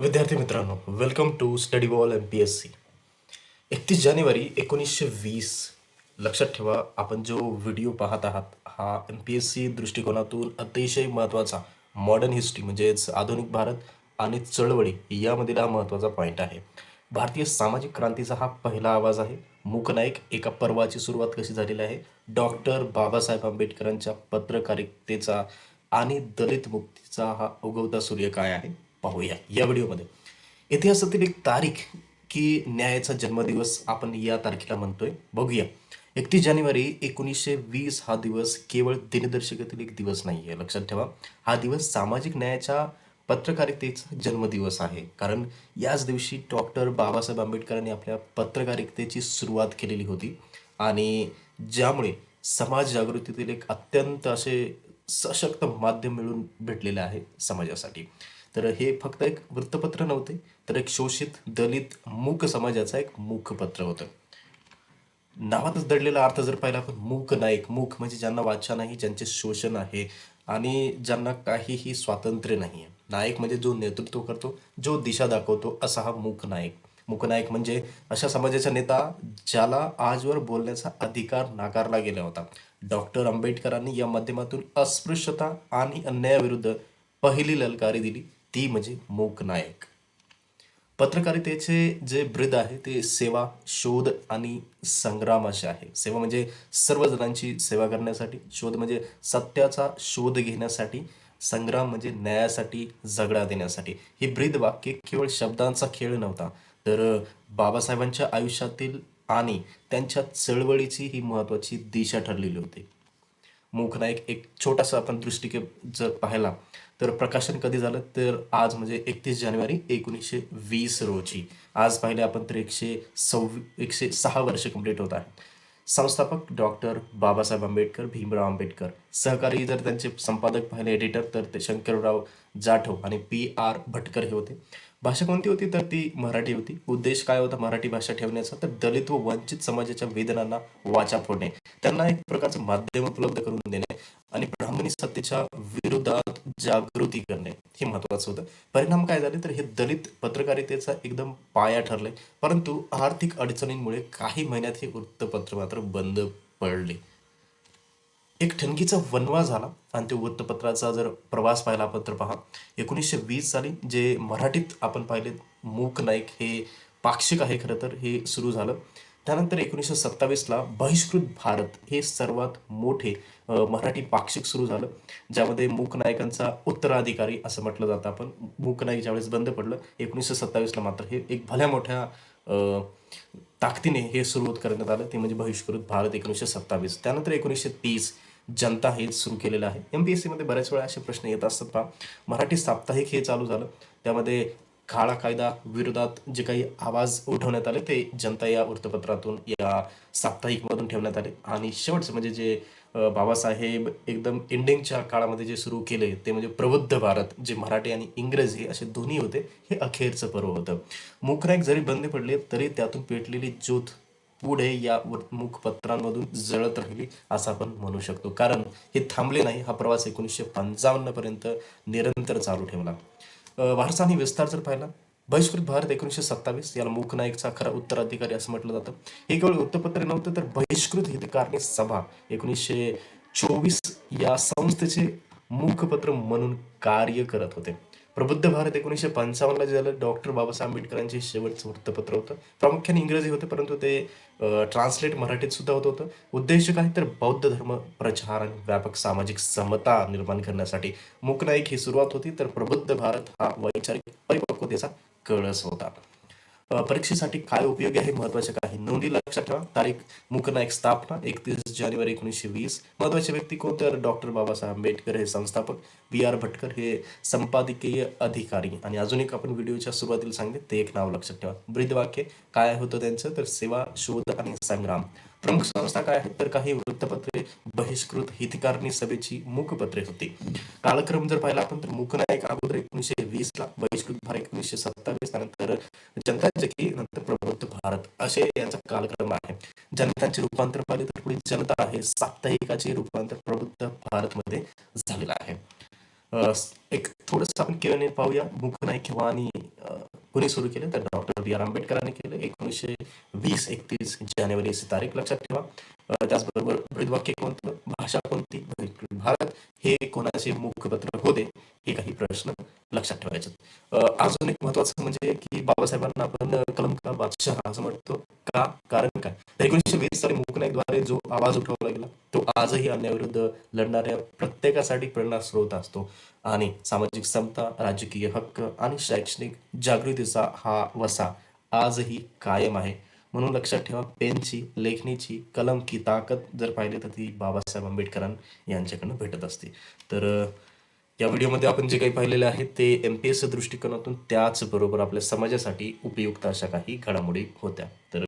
विद्यार्थी मित्रांनो, welcome to study wall MPSC. 31 जानेवारी 1920. लक्षात ठेवा, आपण जो व्हिडिओ पाहत आहात हा MPSC दृष्टिकोनातून अतिशय महत्त्वाचा मॉडर्न हिस्ट्री म्हणजेच आधुनिक भारत आणि चळवळी यामधील हा महत्त्वाचा पॉईंट आहे. भारतीय सामाजिक क्रांतीचा हा पहिला आवाज आहे. मूकनायक एका पर्वाची सुरुवात कशी झालेली आहे, डॉक्टर बाबासाहेब आंबेडकरांच्या पत्रकारितेचा आणि दलित मुक्तीचा हा उगवता सूर्य काय आहे पाहूया या व्हिडिओमध्ये. इतिहासातील एक तारीख की न्यायाचा जन्मदिवस आपण या तारखेला म्हणतोय, बघूया. 31 जानेवारी 1920 हा दिवस केवळ दिनदर्शिकेतील एक दिवस नाही आहे. लक्षात ठेवा, हा दिवस सामाजिक न्यायाच्या पत्रकारितेचा जन्मदिवस आहे. कारण याच दिवशी डॉक्टर बाबासाहेब आंबेडकरांनी आपल्या पत्रकारितेची सुरुवात केलेली होती आणि ज्यामुळे समाज जागृतीतील एक अत्यंत असे सशक्त माध्यम मिळून भेटलेलं आहे समाजासाठी. तर हे फक्त एक वृत्तपत्र नव्हते, तर एक शोषित दलित मूक समाजाचा एक मुखपत्र होतं. नावातच दडलेला अर्थ जर पाहिला आपण, मूक नायक. मूक म्हणजे ज्यांना वाचा नाही, ज्यांचे शोषण आहे आणि ज्यांना काहीही स्वातंत्र्य नाही आहे. नायक म्हणजे जो नेतृत्व करतो, जो दिशा दाखवतो, असा हा मूक नायक. मूकनायक म्हणजे अशा समाजाचा नेता ज्याला आजवर बोलण्याचा अधिकार नाकारला गेला होता. डॉक्टर आंबेडकरांनी या माध्यमातून अस्पृश्यता आणि अन्यायाविरुद्ध पहिली ललकारी दिली, ती म्हणजे मूकनायक. पत्रकारितेचे जे ब्रीद आहे ते सेवा, शोध आणि संग्राम असे आहे. सेवा म्हणजे सर्व जणांची सेवा करण्यासाठी, शोध म्हणजे सत्याचा शोध घेण्यासाठी, संग्राम म्हणजे न्यायासाठी झगडा देण्यासाठी. ही ब्रीद वाक्य केवळ शब्दांचा खेळ नव्हता, तर बाबासाहेबांच्या आयुष्यातील आणि त्यांच्या चळवळीची ही महत्त्वाची दिशा ठरलेली होती. मूकनायक एक छोटासा आपण दृष्टिकोन जर पाहिला, तर प्रकाशन कधी झालं तर आज म्हणजे 31 जानेवारी 1920 रोजी. आज पाहिले आपण तर 106 वर्ष कंप्लीट होत आहेत. संस्थापक डॉक्टर बाबासाहेब आंबेडकर, भीमराव आंबेडकर. सहकारी जर त्यांचे संपादक पाहिले, एडिटर, तर ते शंकरराव जाधव आणि PR भटकर हे होते. भाषा कोणती होती तर ती मराठी होती. उद्देश काय होता मराठी भाषा ठेवण्याचा, तर दलित व वंचित समाजाच्या वेदनांना वाचा फोडणे, त्यांना एक प्रकारचं माध्यम उपलब्ध करून देणे आणि ब्राह्मणी सत्तेच्या विरोधात जागृती करणे हे महत्वाचं होतं. परिणाम काय झाले तर हे दलित पत्रकारितेचा एकदम पाया ठरले, परंतु आर्थिक अडचणींमुळे काही महिन्यात हे वृत्तपत्र मात्र बंद पडले. एक ठणकीचा वणवा झाला आणि ते वृत्तपत्राचा जर प्रवास पाहिला आपण तर पहा, 1920 साली जे मराठीत आपण पाहिले मूक नाईक हे पाक्षिक आहे खरं तर, हे सुरू झालं. त्यानंतर 1927ला बहिष्कृत भारत हे सर्वात मोठे मराठी पाक्षिक सुरू झालं, ज्यामध्ये मूक नायकांचा उत्तराधिकारी असं म्हटलं जातं आपण. मूक नाईक ज्यावेळेस बंद पडलं 1927ला, मात्र हे एक भल्या मोठ्या ताकदीने हे सुरू करण्यात आलं, ते म्हणजे बहिष्कृत भारत 1927. त्यानंतर 1930 जनता हे सुरू केलेलं आहे. MPSC मध्ये बऱ्याच वेळा असे प्रश्न येत असतात पहा. मराठी साप्ताहिक हे चालू झालं, त्यामध्ये काळा कायदा विरोधात जे काही आवाज उठवण्यात आले ते जनता या वृत्तपत्रातून, या साप्ताहिकमधून ठेवण्यात आले. आणि शेवटचं म्हणजे जे बाबासाहेब एकदम एंडिंगच्या काळामध्ये जे सुरू केले ते म्हणजे प्रबुद्ध भारत, जे मराठी आणि इंग्रजी असे दोन्ही होते, हे अखेरचं पर्व होतं. मूकनायक जरी बंद पडले तरी त्यातून पेटलेली ज्योत पुढे या मुखपत्रांमधून जळत राहिली असं आपण म्हणू शकतो. कारण हे थांबले नाही, हा प्रवास 1955 पर्यंत निरंतर चालू ठेवला. वारसा आणि विस्तार जर पाहिला, बहिष्कृत भारत 1927 याला मूकनायकचा खरा उत्तराधिकारी असं म्हटलं जातं. हे केवळ वृत्तपत्र नव्हतं, तर बहिष्कृत हितकारणी सभा 1924 या संस्थेचे मुखपत्र म्हणून कार्य करत होते. प्रबुद्ध भारत 1955ला जे झालं, डॉक्टर बाबासाहेब आंबेडकरांचे शेवटचं वृत्तपत्र होतं. प्रामुख्याने इंग्रजी होतं, परंतु ते ट्रान्सलेट मराठीत सुद्धा होत होतं. उद्देश काय तर बौद्ध धर्म प्रचार आणि व्यापक सामाजिक समता निर्माण करण्यासाठी मूकनाईक ही सुरुवात होती, तर प्रबुद्ध भारत हा वैचारिक परिपक्वतेचा कळस होता. परीक्षेसाठी काय उपयोगी आहे, महत्वाचे काही नोंदी लक्षात ठेवा. तारीख, मूकनायक स्थापना 31 जानेवारी 1920. महत्वाचे व्यक्ती कोण तर डॉक्टर बाबासाहेब आंबेडकर हे संस्थापक, PR भटकर हे संपादकीय अधिकारी. आणि अजून एक आपण व्हिडिओच्या सुरुवातीला सांगितले ते एक नाव लक्षात ठेवा. ब्रीदवाक्य काय होतं त्यांचं तर सेवा, शोध आणि संग्राम. प्रमुख संस्था काय आहेत तर काही वृत्तपत्रे, बहिष्कृत हितकारणी सभेची मुखपत्रे होती. कालक्रम जर पाहिला आपण तर मूकनायक अगोदर 1920ला, बहिष्कृत भारत 1927, त्यानंतर जनता जगी, नंतर प्रबुद्ध भारत, असे यांचा कालक्रम आहे. जनतांचे रूपांतर पाहिले तर पुढे जनता आहे, साप्ताहिकाचे रूपांतर प्रबुद्ध भारत मध्ये झालेलं आहे. एक थोडंसं आपण किरणे पाहूया. मूक नाईक आणि कोणी सुरू केलं तर डॉक्टर बी आर आंबेडकरांनी केलं 1920-31 जानेवारी अशी तारीख लक्षात ठेवा. त्याचबरोबर ब्रीदवाक्य कोणतं, भाषा कोणती, भारत हे कोणाचे मुखपत्र होते, हे काही प्रश्न लक्षात ठेवायचे. अजून एक महत्वाचं म्हणजे की बाबासाहेबांना आपण कलम का बादशाह असं म्हणतो का, कारण काय, तर 1920 साली मूक नाईकद्वारे जो आवाज उठवला गेला तो आजही अन्यायाविरुद्ध लढणाऱ्या प्रत्येकासाठी प्रेरणा स्रोत असतो आणि सामाजिक समता, राजकीय हक्क आणि शैक्षणिक जागृतीचा हा वसा आजही कायम आहे. म्हणून लक्षात ठेवा, पेनची, लेखणीची, कलम की ताकद जर पाहिली तर ती बाबासाहेब आंबेडकरां यांच्याकडनं भेटत असते. तर या व्हिडिओमध्ये आपण जे काही पाहिलेले आहे ते एम-पी-एस दृष्टिकोनातून त्याचबरोबर आपल्या समाजासाठी उपयुक्त अशा काही घडामोडी होत्या. तर